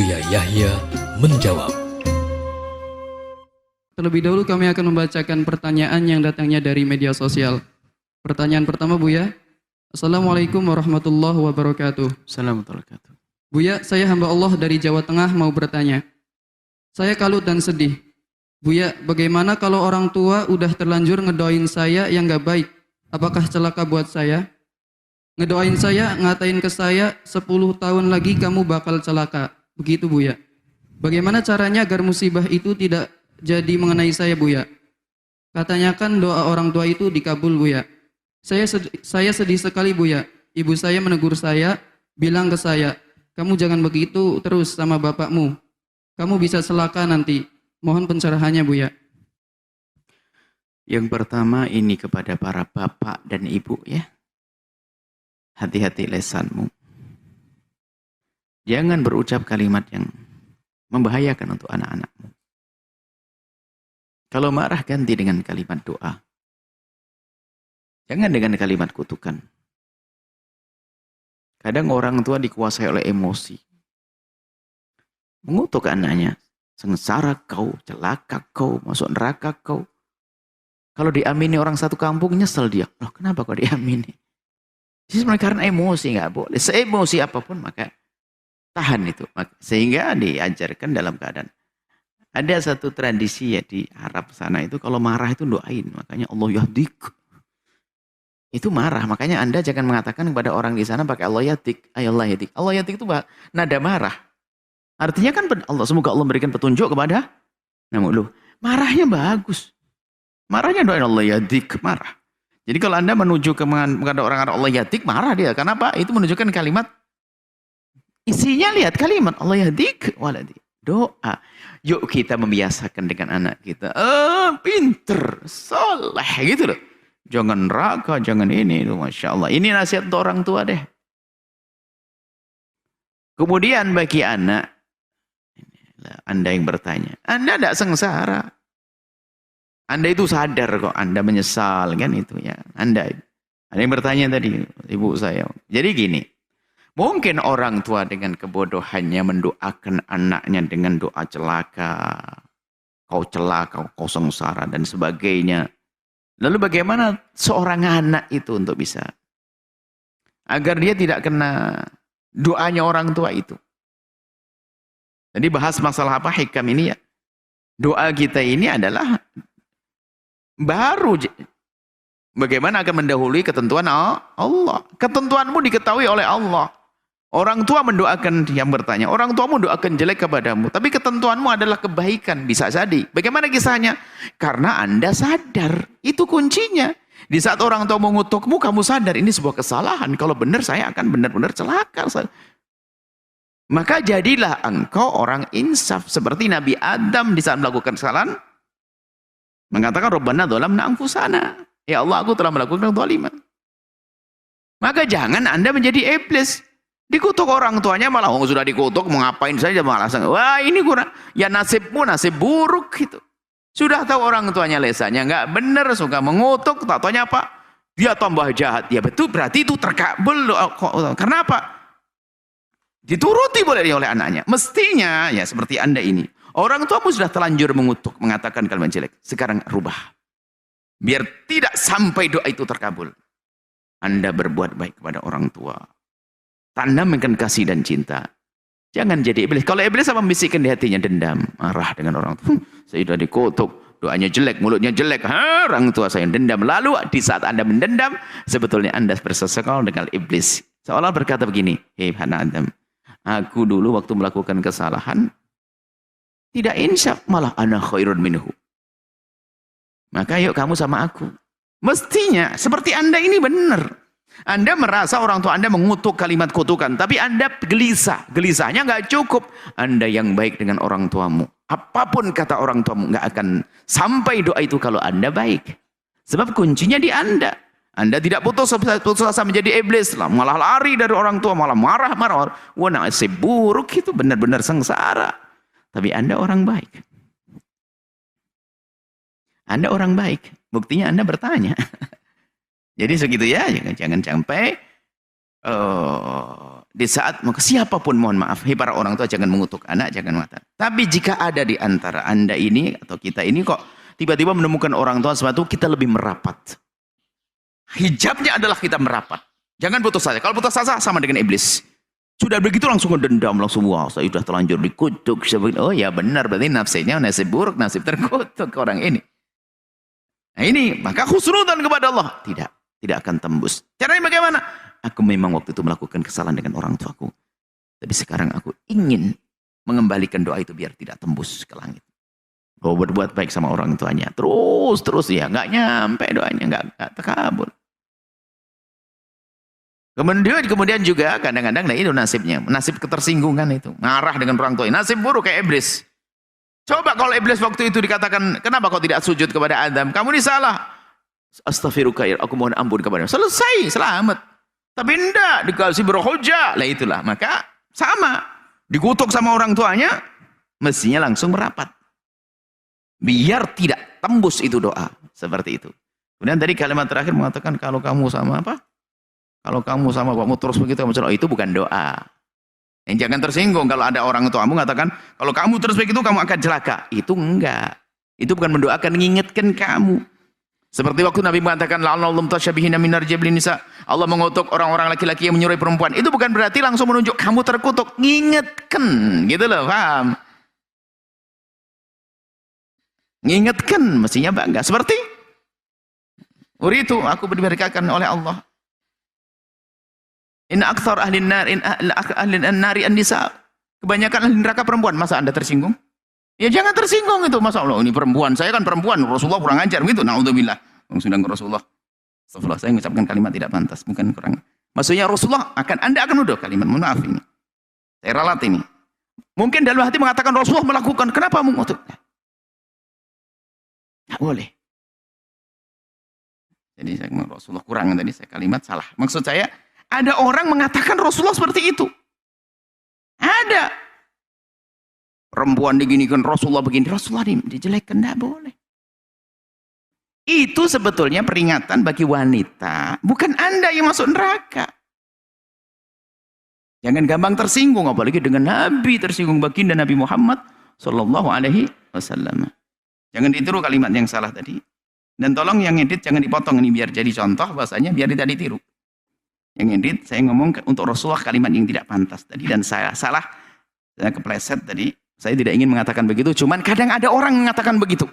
Buya Yahya menjawab. Terlebih dahulu kami akan membacakan pertanyaan yang datangnya dari media sosial. Pertanyaan pertama Buya. Assalamualaikum warahmatullahi wabarakatuh. Assalamualaikum warahmatullahi wabarakatuh. Buya, saya hamba Allah dari Jawa Tengah mau bertanya. Saya kalut dan sedih. Buya, bagaimana kalau orang tua udah terlanjur ngedoain saya yang gak baik? Apakah celaka buat saya? Ngedoain saya, ngatain ke saya, 10 tahun lagi kamu bakal celaka. Begitu Buya. Bagaimana caranya agar musibah itu tidak jadi mengenai saya Buya? Katanya kan doa orang tua itu dikabul Buya. Saya sedih sekali Buya. Ibu saya menegur saya, bilang ke saya, kamu jangan begitu terus sama bapakmu. Kamu bisa celaka nanti. Mohon pencerahannya Buya. Yang pertama ini kepada para bapak dan ibu ya. Hati-hati lesanmu. Jangan berucap kalimat yang membahayakan untuk anak-anakmu. Kalau marah ganti dengan kalimat doa. Jangan dengan kalimat kutukan. Kadang orang tua dikuasai oleh emosi. Mengutuk anaknya. Sengsara kau, celaka kau, masuk neraka kau. Kalau diamini orang satu kampung nyesel dia. Loh kenapa kau diamini? Ini sebenarnya karena emosi, nggak boleh. Seemosi apapun maka tahan itu. Sehingga diajarkan dalam keadaan. Ada satu tradisi ya di Arab sana itu kalau marah itu doain. Makanya Allah yahdik. Itu marah. Makanya Anda jangan mengatakan kepada orang di sana pakai Allah yahdik. Allah yahdik. Allah yahdik itu nada marah. Artinya kan Allah, semoga Allah memberikan petunjuk kepada namun marahnya bagus. Marahnya doain Allah yahdik, marah. Jadi kalau Anda menuju kepada orang Allah yahdik, marah dia. Kenapa? Itu menunjukkan kalimat. Isinya lihat kalimat Allah yahdik waladi. Doa. Yuk kita membiasakan dengan anak kita. Pinter, soleh gitu loh. Jangan neraka, jangan ini. Masya Allah. Ini nasihat untuk orang tua deh. Kemudian bagi anak, Anda yang bertanya, Anda tidak sengsara. Anda itu sadar kok, Anda menyesal kan itu ya. Anda ada yang bertanya tadi, ibu saya. Jadi gini, mungkin orang tua dengan kebodohannya mendoakan anaknya dengan doa celaka. Kau celaka, kau sengsara dan sebagainya. Lalu bagaimana seorang anak itu untuk bisa agar dia tidak kena doanya orang tua itu? Jadi bahas masalah apa hikam ini ya. Doa kita ini adalah baru bagaimana akan mendahului ketentuan Allah. Ketentuanmu diketahui oleh Allah. Orang tua mendoakan yang bertanya. Orang tuamu doakan jelek kepadamu. Tapi ketentuanmu adalah kebaikan. Bisa jadi. Bagaimana kisahnya? Karena Anda sadar. Itu kuncinya. Di saat orang tua mengutukmu, kamu sadar ini sebuah kesalahan. Kalau benar saya akan benar-benar celaka. Maka jadilah engkau orang insaf. Seperti Nabi Adam di saat melakukan kesalahan. Mengatakan, Rabbana dhalamna anfusana. Ya Allah, aku telah melakukan zaliman. Maka jangan Anda menjadi iblis. Dikutuk orang tuanya malah, sudah dikutuk, mau ngapain saja malah. Wah ini kurang. Ya nasibmu nasib buruk gitu. Sudah tahu orang tuanya lesanya. Nggak benar, suka mengutuk. Tak taunya apa? Dia tambah jahat. Ya betul, berarti itu terkabul. Karena apa? Dituruti boleh oleh anaknya. Mestinya ya seperti Anda ini. Orang tuamu sudah terlanjur mengutuk, mengatakan kalimat jelek. Sekarang rubah. Biar tidak sampai doa itu terkabul. Anda berbuat baik kepada orang tua. Tanamkan kasih dan cinta. Jangan jadi iblis. Kalau iblis apa membisikkan di hatinya dendam, marah dengan orang tua. Saya sudah dikutuk, doanya jelek, mulutnya jelek. Orang tua saya dendam. Lalu di saat Anda mendendam, sebetulnya Anda bersesekal dengan iblis. Seolah berkata begini, hei anak Adam. Aku dulu waktu melakukan kesalahan, tidak insaf, malah ana khairun minhu. Maka yuk kamu sama aku. Mestinya, seperti Anda ini benar. Anda merasa orang tua Anda mengutuk kalimat kutukan, tapi Anda gelisah. Gelisahnya nggak cukup. Anda yang baik dengan orang tuamu. Apapun kata orang tuamu, nggak akan sampai doa itu kalau Anda baik. Sebab kuncinya di Anda. Anda tidak putus asa menjadi iblis, malah lari dari orang tua, malah marah-marah. Wah, nasib buruk itu benar-benar sengsara. Tapi Anda orang baik. Anda orang baik. Buktinya Anda bertanya. Jadi segitu ya, jangan sampai di saat siapapun mohon maaf, para orang tua jangan mengutuk anak, jangan mengatakan. Tapi jika ada di antara Anda ini atau kita ini kok tiba-tiba menemukan orang tua sesuatu, kita lebih merapat. Hijabnya adalah kita merapat. Jangan putus asa. Kalau putus asa sama dengan iblis. Sudah begitu langsung dendam, langsung wah saya sudah terlanjur dikutuk. Oh ya benar, berarti nasib buruk, nasib terkutuk orang ini. Nah ini, maka khusnudan kepada Allah. Tidak akan tembus. Caranya bagaimana? Aku memang waktu itu melakukan kesalahan dengan orang tuaku. Tapi sekarang aku ingin mengembalikan doa itu biar tidak tembus ke langit. Bahwa berbuat baik sama orang tuanya. Terus ya, nggak nyampe doanya, nggak terkabul. Kemudian juga kadang-kadang nah itu nasibnya, nasib ketersinggungan itu, marah dengan orang tua, nasib buruk kayak iblis. Coba kalau iblis waktu itu dikatakan, kenapa kau tidak sujud kepada Adam? Kamu ini salah. Astaghfirullah, aku mohon ampun kepada. Selesai, selamat. Tapi enggak, dikasih berhujjah. Lah itulah, maka sama. Dikutuk sama orang tuanya, mestinya langsung merapat. Biar tidak tembus itu doa, seperti itu. Kemudian tadi kalimat terakhir mengatakan kalau kamu sama apa? Kalau kamu sama kamu terus begitu, kamu itu bukan doa. Yang jangan tersinggung kalau ada orang tuamu mengatakan, kalau kamu terus begitu kamu akan celaka. Itu enggak. Itu bukan mendoakan, mengingatkan kamu. Seperti waktu Nabi mengatakan, la'anallahu tasyabbihina minar jablin nisa. Allah mengutuk orang-orang laki-laki yang menyuruh perempuan. Itu bukan berarti langsung menunjuk kamu terkutuk. Ngingetkan. Gitu loh, paham? Ngingetkan, mestinya bangga. Seperti, uritu, aku diberkakan oleh Allah. Inna aktsar ahlin nari an-nisa. Kebanyakan ahli neraka perempuan. Masa Anda tersinggung? Ya jangan tersinggung itu. Masa Allah ini perempuan. Saya kan perempuan. Rasulullah kurang ajar gitu. Naudzubillah. Sudah Rasulullah. Astagfirullah, saya mengucapkan kalimat tidak pantas. Bukan kurang. Maksudnya Rasulullah Anda akan nuduh kalimat. Mohon maaf ini. Saya ralat ini. Mungkin dalam hati mengatakan Rasulullah melakukan. Kenapa mengutuk? Tidak boleh. Jadi saya Rasulullah kurang tadi. Saya kalimat salah. Maksud saya. Ada orang mengatakan Rasulullah seperti itu. Ada. Perempuan diginikan, Rasulullah begini. Rasulullah dijelekkan, tidak boleh. Itu sebetulnya peringatan bagi wanita. Bukan Anda yang masuk neraka. Jangan gampang tersinggung. Apalagi dengan Nabi tersinggung baginda Nabi Muhammad Sallallahu Alaihi Wasallam. Jangan ditiru kalimat yang salah tadi. Dan tolong yang edit jangan dipotong. Ini biar jadi contoh bahasanya, biar tidak ditiru. Yang edit, saya ngomong untuk Rasulullah kalimat yang tidak pantas tadi. Dan saya salah, saya kepleset tadi. Saya tidak ingin mengatakan begitu. Cuman kadang ada orang mengatakan begitu.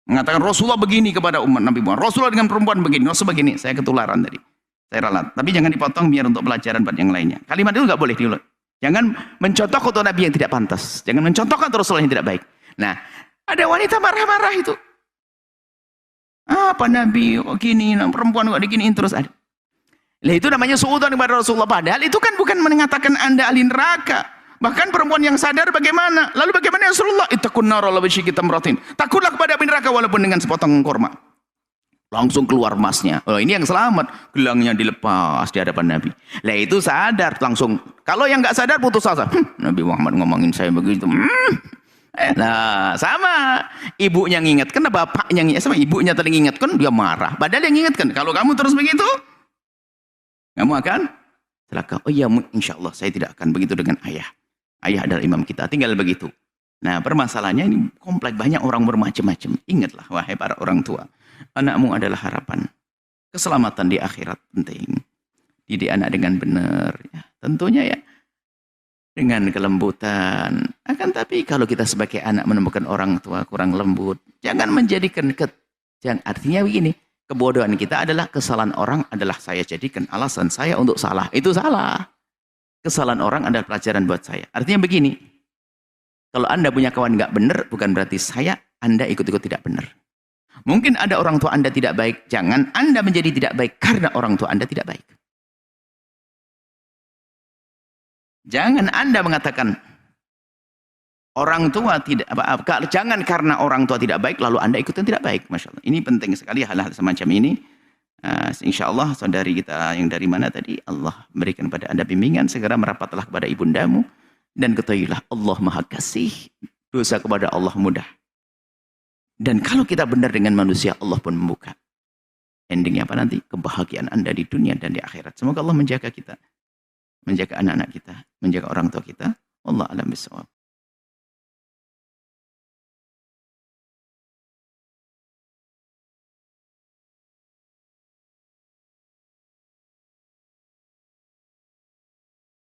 Mengatakan Rasulullah begini kepada umat Nabi Muhammad. Rasulullah dengan perempuan begini. Rasulullah begini. Saya ketularan tadi. Saya ralat. Tapi jangan dipotong biar untuk pelajaran buat yang lainnya. Kalimat itu nggak boleh diulang. Jangan mencontoh untuk Nabi yang tidak pantas. Jangan mencontohkan Rasulullah yang tidak baik. Nah, ada wanita marah-marah itu. Apa Nabi kok gini, perempuan kok diginiin terus ada. Lah itu namanya suudzon kepada Rasulullah. Padahal itu kan bukan mengatakan Anda ahli neraka. Bahkan perempuan yang sadar bagaimana? Lalu bagaimana ya Rasulullah? Ittaqun nar la bisyiki tamratin. Takutlah kepada api neraka walaupun dengan sepotong kurma. Langsung keluar emasnya. Oh, ini yang selamat. Gelangnya dilepas di hadapan Nabi. Lah itu sadar langsung. Kalau yang enggak sadar putus asa. Nabi Muhammad ngomongin saya begitu. Nah, sama. Ibunya ngingetkan, bapaknya ngingetkan, sama ibunya tadi ngingetkan, dia marah. Padahal yang ngingetkan, kalau kamu terus begitu, kamu akan celaka. Oh iya, insya Allah saya tidak akan begitu dengan ayah. Ayah adalah imam kita, tinggal begitu. Nah, permasalahannya ini kompleks, banyak orang bermacam-macam. Ingatlah, wahai para orang tua, anakmu adalah harapan. Keselamatan di akhirat penting. Didik anak dengan benar. Ya, tentunya ya. Dengan kelembutan. Akan tapi kalau kita sebagai anak menemukan orang tua kurang lembut, jangan menjadikan jangan, artinya begini, kebodohan kita adalah kesalahan orang adalah saya jadikan alasan saya untuk salah. Itu salah. Kesalahan orang adalah pelajaran buat saya. Artinya begini, kalau Anda punya kawan nggak benar, bukan berarti Anda ikut-ikut tidak benar. Mungkin ada orang tua Anda tidak baik, jangan Anda menjadi tidak baik karena orang tua Anda tidak baik. Jangan Anda mengatakan orang tua tidak jangan karena orang tua tidak baik lalu Anda ikutan tidak baik. Masya Allah. Ini penting sekali hal-hal semacam ini. Insya Allah saudari kita yang dari mana tadi Allah berikan pada Anda bimbingan, segera merapatlah kepada ibundamu dan ketahuilah Allah Maha Kasih, dosa kepada Allah mudah. Dan kalau kita benar dengan manusia, Allah pun membuka. Endingnya apa nanti? Kebahagiaan Anda di dunia dan di akhirat. Semoga Allah menjaga kita. menjaga anak-anak kita, menjaga orang tua kita. Wallahu a'lam bishawab.